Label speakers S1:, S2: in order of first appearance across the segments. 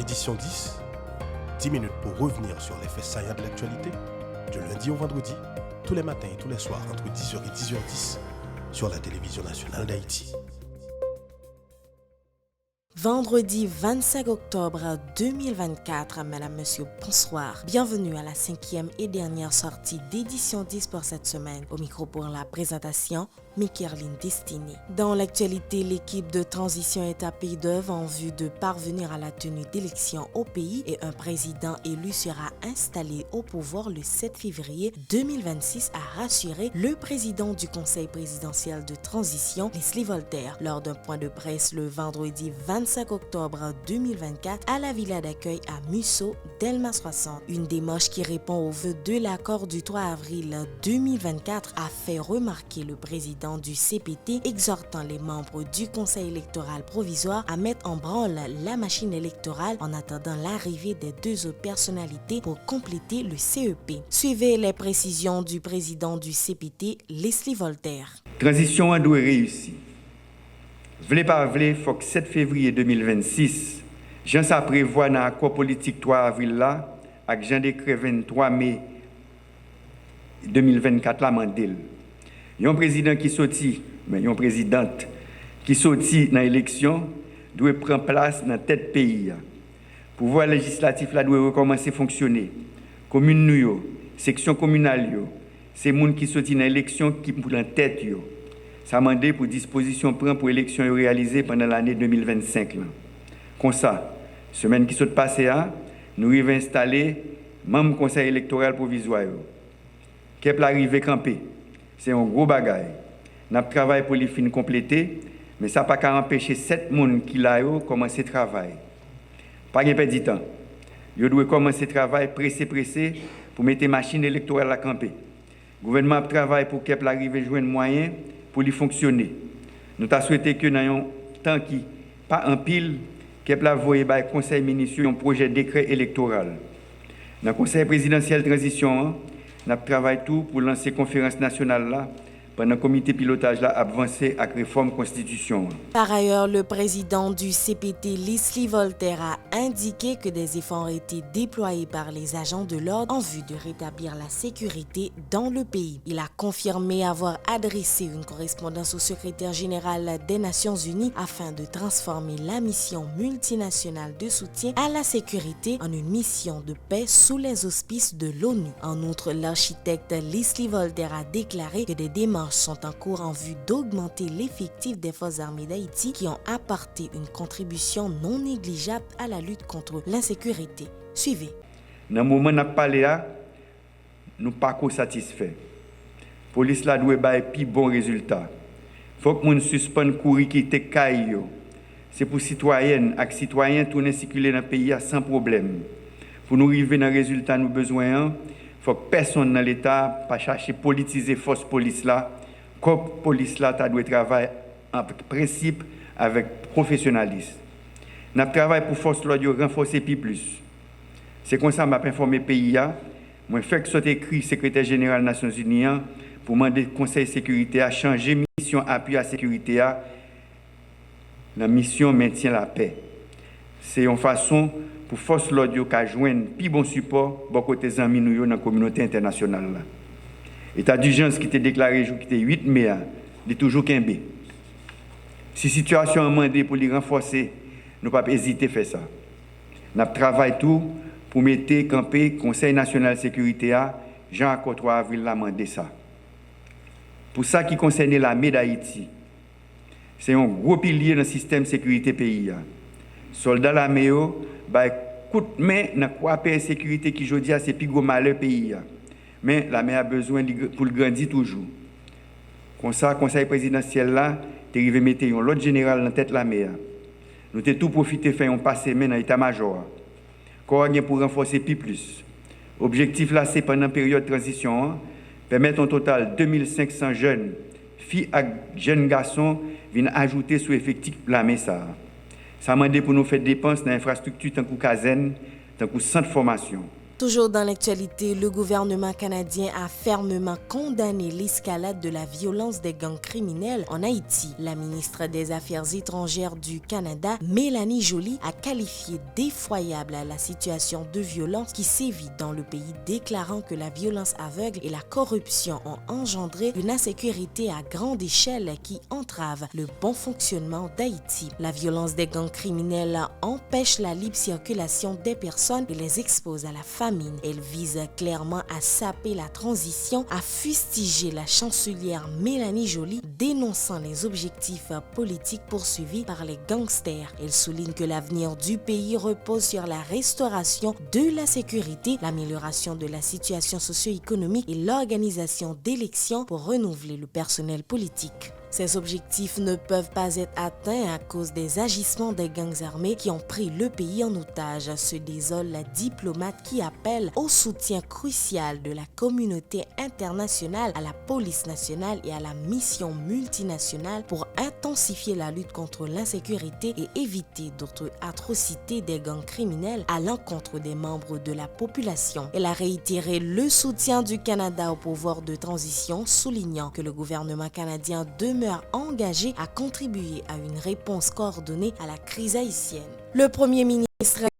S1: édition 10, 10 minutes pour revenir sur les faits saillants de l'actualité, du lundi au vendredi, tous les matins et tous les soirs entre 10h et 10h10 sur la télévision nationale d'Haïti.
S2: Vendredi 25 octobre 2024, Mesdames, Messieurs, bonsoir. Bienvenue à la 5e et dernière sortie d'édition 10 pour cette semaine. Au micro pour la présentation, Mikerline Destiny. Dans l'actualité, l'équipe de transition est à pied d'œuvre en vue de parvenir à la tenue d'élections au pays et un président élu sera installé au pouvoir le 7 février 2026, a rassuré le président du Conseil présidentiel de transition, Leslie Voltaire, lors d'un point de presse le vendredi 25 octobre 2024 à la villa d'accueil à Musso, Delma 60. Une démarche qui répond aux vœux de l'accord du 3 avril 2024 a fait remarquer le président du CPT, exhortant les membres du Conseil électoral provisoire à mettre en branle la machine électorale en attendant l'arrivée des deux autres personnalités pour compléter le CEP. Suivez les précisions du président du CPT, Leslie Voltaire.
S3: Transition doit réussir. Vle pas vle, faut que 7 février 2026, Jean ça prévoit dans l'accord politique 3 avril là, avec Jean décret 23 mai 2024 la mandel. Un président qui sorti, mais une présidente qui sorti dans l'élection doit prendre place dans tête pays. Pouvoir législatif là doit recommencer à fonctionner. Commune nous, section communale c'est monde qui sorti dans l'élection qui pour en tête yo. Ça mandé pour disposition prend pour élection réalisée pendant l'année 2025 là. Comme ça, semaine qui saute passée nous arrivons installer membre conseil électoral provisoire. Qu'est l'arrivée campé. C'est un gros bagage. Nous travaillons pour les fins compléter, mais ça n'a pas empêcher 7 personnes qui ont commencé le travail. Pas de perdre de temps. Ils doivent commencer le travail pressé pour mettre les machines électorales à camper. Le gouvernement travaille pour qu'il arrive à joindre moyens pour les fonctionner. Nous avons souhaité que dans un temps qui pas en pile, qu'il envoie par le Conseil ministériel un projet de décret électoral. Dans le Conseil présidentiel de transition, nous travaillons tout pour lancer la conférence nationale là, pendant le comité pilotage là, avancé avec réforme constitution.
S2: Par ailleurs, le président du CPT, Leslie Voltaire, a indiqué que des efforts ont été déployés par les agents de l'ordre en vue de rétablir la sécurité dans le pays. Il a confirmé avoir adressé une correspondance au secrétaire général des Nations Unies afin de transformer la mission multinationale de soutien à la sécurité en une mission de paix sous les auspices de l'ONU. En outre, l'architecte Leslie Voltaire a déclaré que des démarches sont en cours en vue d'augmenter l'effectif des forces armées d'Haïti qui ont apporté une contribution non négligeable à la lutte contre l'insécurité. Suivez.
S3: Dans le moment où nous parlons, nous ne sommes pas satisfaits. La police doit avoir un bon résultat. Il faut que nous suspendions le courir qui était caillou. C'est pour les citoyennes et citoyens tourner circuler dans le pays sans problème. Pour nous arriver dans le résultat nous besoin, il faut que personne dans l'État ne cherche à politiser la force police là. Comme la police là, doit travailler en principe avec professionnalisme. Nous travaillons pour force là de renforcer plus. C'est comme ça que je informé le pays. Je fais que soit écrit secrétaire général des Nations Unies pour demander au Conseil de sécurité à changer mission appui à la sécurité. La mission maintient la paix. C'est une façon pour force l'audio qui joindre plus bon support pour côté amis nous dans la communauté internationale. État d'urgence qui était déclaré jour qui était 8 mai, il est toujours qu'un B. Si la situation est demandée pour les renforcer, nous ne pouvons pas hésiter à faire ça. Nous travaillons tout pour mettre camper le Conseil national de sécurité Jean 3 avril l'a demandé ça. Pour ça qui concerne l'armée d'Haïti, c'est un gros pilier dans le système de sécurité pays. Soldats de l'armée, coup de main dans quoi paix et sécurité qui aujourd'hui c'est plus gros malheur pays. Mais l'armée a besoin pour le grandir toujours. Comme ça, le conseil présidentiel là, tu arrivé mettre un autre général dans tête de l'armée. Nous avons tout profité de faire un passé dans l'état-major. Pour renforcer plus. L'objectif là, c'est pendant la période de transition, permettre un total de 2500 jeunes, filles et jeunes garçons, viennent ajouter sur l'effectif de l'armée. Ça m'a demandé pour nous faire des dépenses dans l'infrastructure tant que caserne, tant que centre de formation.
S2: Toujours dans l'actualité, le gouvernement canadien a fermement condamné l'escalade de la violence des gangs criminels en Haïti. La ministre des Affaires étrangères du Canada, Mélanie Joly, a qualifié d'effroyable la situation de violence qui sévit dans le pays, déclarant que la violence aveugle et la corruption ont engendré une insécurité à grande échelle qui entrave le bon fonctionnement d'Haïti. La violence des gangs criminels empêche la libre circulation des personnes et les expose à la famine. Elle vise clairement à saper la transition, a fustigé la chancelière Mélanie Joly, dénonçant les objectifs politiques poursuivis par les gangsters. Elle souligne que l'avenir du pays repose sur la restauration de la sécurité, l'amélioration de la situation socio-économique et l'organisation d'élections pour renouveler le personnel politique. Ces objectifs ne peuvent pas être atteints à cause des agissements des gangs armés qui ont pris le pays en otage, se désole la diplomate qui appelle au soutien crucial de la communauté internationale à la police nationale et à la mission multinationale pour intensifier la lutte contre l'insécurité et éviter d'autres atrocités des gangs criminels à l'encontre des membres de la population. Elle a réitéré le soutien du Canada au pouvoir de transition, soulignant que le gouvernement canadien demeure engagé à contribuer à une réponse coordonnée à la crise haïtienne. Le premier ministre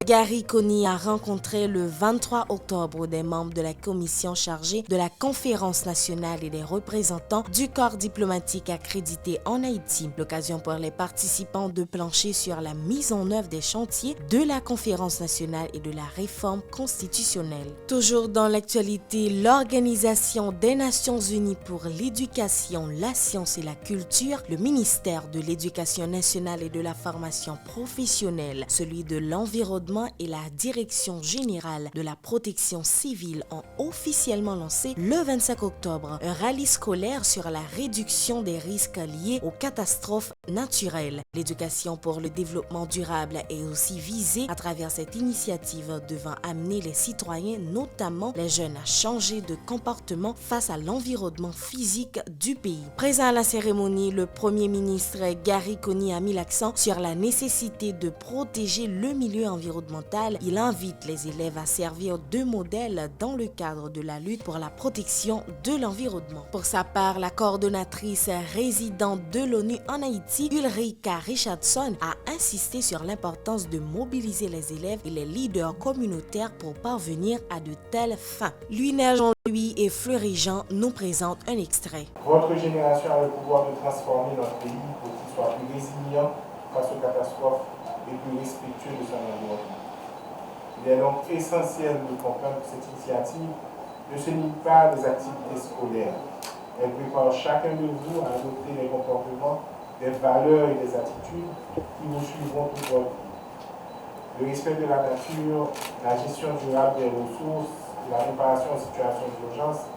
S2: Gary Coney a rencontré le 23 octobre des membres de la commission chargée de la conférence nationale et des représentants du corps diplomatique accrédité en Haïti. L'occasion pour les participants de plancher sur la mise en œuvre des chantiers de la conférence nationale et de la réforme constitutionnelle. Toujours dans l'actualité, l'Organisation des Nations Unies pour l'éducation, la science et la culture, le ministère de l'Éducation nationale et de la formation professionnelle, celui de l'environnement et la Direction générale de la protection civile ont officiellement lancé le 25 octobre un rallye scolaire sur la réduction des risques liés aux catastrophes naturelles. L'éducation pour le développement durable est aussi visée à travers cette initiative devant amener les citoyens, notamment les jeunes, à changer de comportement face à l'environnement physique du pays. Présent à la cérémonie, le premier ministre Gary Coney a mis l'accent sur la nécessité de protéger le milieu environnemental. Il invite les élèves à servir de modèle dans le cadre de la lutte pour la protection de l'environnement. Pour sa part, la coordonnatrice résidente de l'ONU en Haïti, Ulrika Richardson, a insisté sur l'importance de mobiliser les élèves et les leaders communautaires pour parvenir à de telles fins. Luiner Jean-Louis et Fleury Jean nous présentent un extrait.
S4: Votre génération a le pouvoir de transformer notre pays pour qu'il soit plus résilient face aux catastrophes et plus respectueux de son environnement. Il est donc essentiel de comprendre que cette initiative ne se limite pas à des activités scolaires. Elle prépare chacun de vous à adopter des comportements, des valeurs et des attitudes qui vous suivront toute votre vie. Le respect de la nature, la gestion durable des ressources et la réparation en situation d'urgence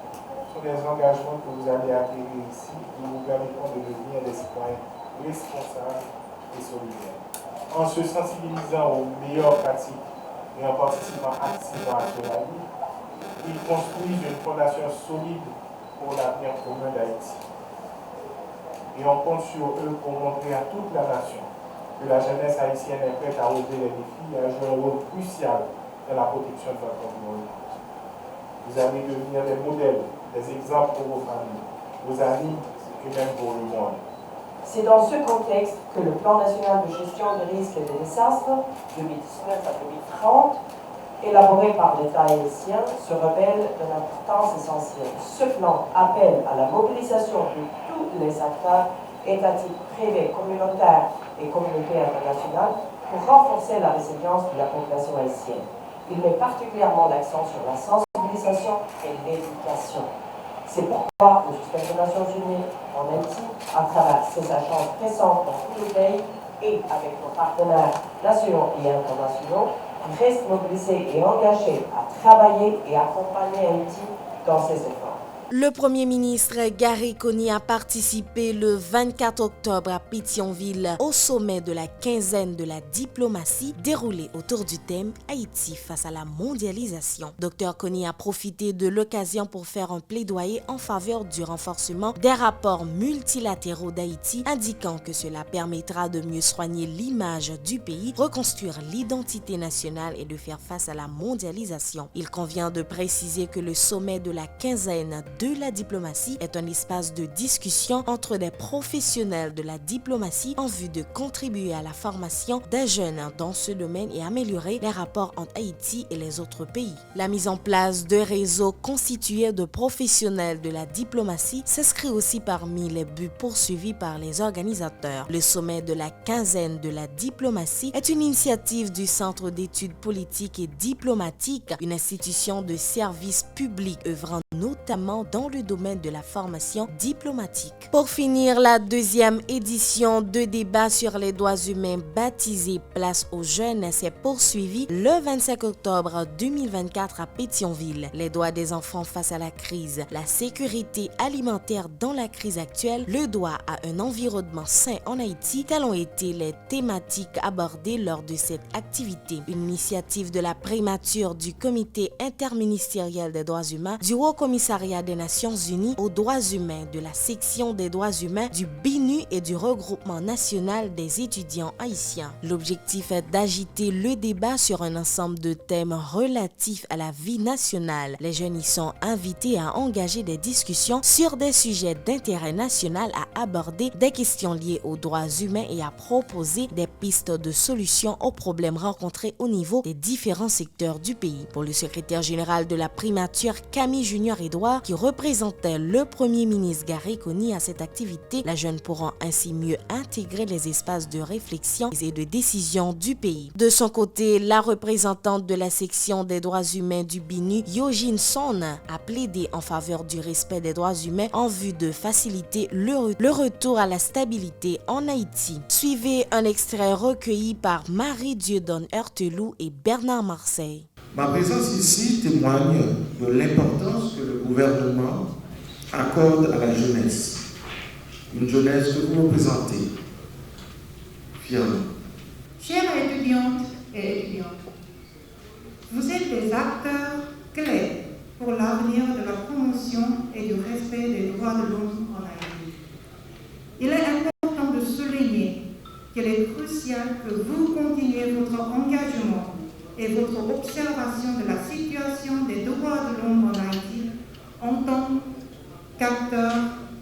S4: sont des engagements que vous allez acquérir ici qui vous permettront de devenir des citoyens responsables et solidaires. En se sensibilisant aux meilleures pratiques et en participant activement à ce rallye, ils construisent une fondation solide pour l'avenir commun d'Haïti. Et on compte sur eux pour montrer à toute la nation que la jeunesse haïtienne est prête à relever les défis et à jouer un rôle crucial dans la protection de notre environnement. Vous allez devenir des modèles, des exemples pour vos familles, vos amis et même pour le monde.
S5: C'est dans ce contexte que le plan national de gestion des risques et des désastres 2019 à 2030, élaboré par l'État haïtien, se révèle d'une importance essentielle. Ce plan appelle à la mobilisation de tous les acteurs étatiques, privés, communautaires et communautés internationales pour renforcer la résilience de la population haïtienne. Il met particulièrement l'accent sur la sensibilisation et l'éducation. C'est pourquoi le système des Nations Unies en Haïti, à travers ses agences présentes dans tous les pays et avec nos partenaires nationaux et internationaux, reste mobilisé et engagé à travailler et accompagner Haïti dans ses efforts.
S2: Le Premier ministre Gary Coney a participé le 24 octobre à Pétionville au sommet de la quinzaine de la diplomatie déroulé autour du thème Haïti face à la mondialisation. Dr Coney a profité de l'occasion pour faire un plaidoyer en faveur du renforcement des rapports multilatéraux d'Haïti, indiquant que cela permettra de mieux soigner l'image du pays, reconstruire l'identité nationale et de faire face à la mondialisation. Il convient de préciser que le sommet de la quinzaine de la diplomatie est un espace de discussion entre des professionnels de la diplomatie en vue de contribuer à la formation des jeunes dans ce domaine et améliorer les rapports entre Haïti et les autres pays. La mise en place de réseaux constitués de professionnels de la diplomatie s'inscrit aussi parmi les buts poursuivis par les organisateurs. Le sommet de la quinzaine de la diplomatie est une initiative du Centre d'études politiques et diplomatiques, une institution de service public œuvrant notamment dans le domaine de la formation diplomatique. Pour finir, la deuxième édition de débat sur les droits humains baptisée Place aux jeunes s'est poursuivie le 25 octobre 2024 à Pétionville. Les droits des enfants face à la crise, la sécurité alimentaire dans la crise actuelle, le droit à un environnement sain en Haïti, telles ont été les thématiques abordées lors de cette activité. Une initiative de la primature du Comité interministériel des droits humains, du Haut Commissariat des Nations Unies aux droits humains, de la section des droits humains, du BINU et du regroupement national des étudiants haïtiens. L'objectif est d'agiter le débat sur un ensemble de thèmes relatifs à la vie nationale. Les jeunes y sont invités à engager des discussions sur des sujets d'intérêt national, à aborder des questions liées aux droits humains et à proposer des pistes de solutions aux problèmes rencontrés au niveau des différents secteurs du pays. Pour le secrétaire général de la primature, Camille Junior-Edouard, qui représentait le Premier ministre Gary Coney à cette activité, les jeunes pourront ainsi mieux intégrer les espaces de réflexion et de décision du pays. De son côté, la représentante de la section des droits humains du BINU, Yojin Son, a plaidé en faveur du respect des droits humains en vue de faciliter le retour à la stabilité en Haïti. Suivez un extrait recueilli par Marie-Dieudonne Heurteloup et Bernard Marseille.
S6: Ma présence ici témoigne de l'importance que le gouvernement accorde à la jeunesse. Une jeunesse que vous représentez fièrement.
S7: Chères étudiantes et étudiants, vous êtes des acteurs clés pour l'avenir de la promotion et du respect des droits de l'homme en Haïti. Il est important de souligner qu'il est crucial que vous continuiez votre engagement et votre observation de la situation des droits de l'homme en Haïti en tant qu'acteur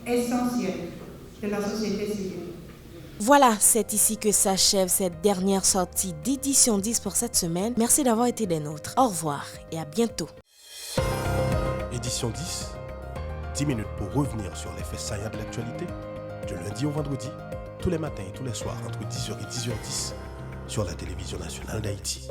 S7: essentiel de la société civile.
S2: Voilà, c'est ici que s'achève cette dernière sortie d'édition 10 pour cette semaine. Merci d'avoir été des nôtres. Au revoir et à bientôt.
S1: Édition 10, 10 minutes pour revenir sur les faits saillants de l'actualité, du lundi au vendredi, tous les matins et tous les soirs entre 10h et 10h10 sur la télévision nationale d'Haïti.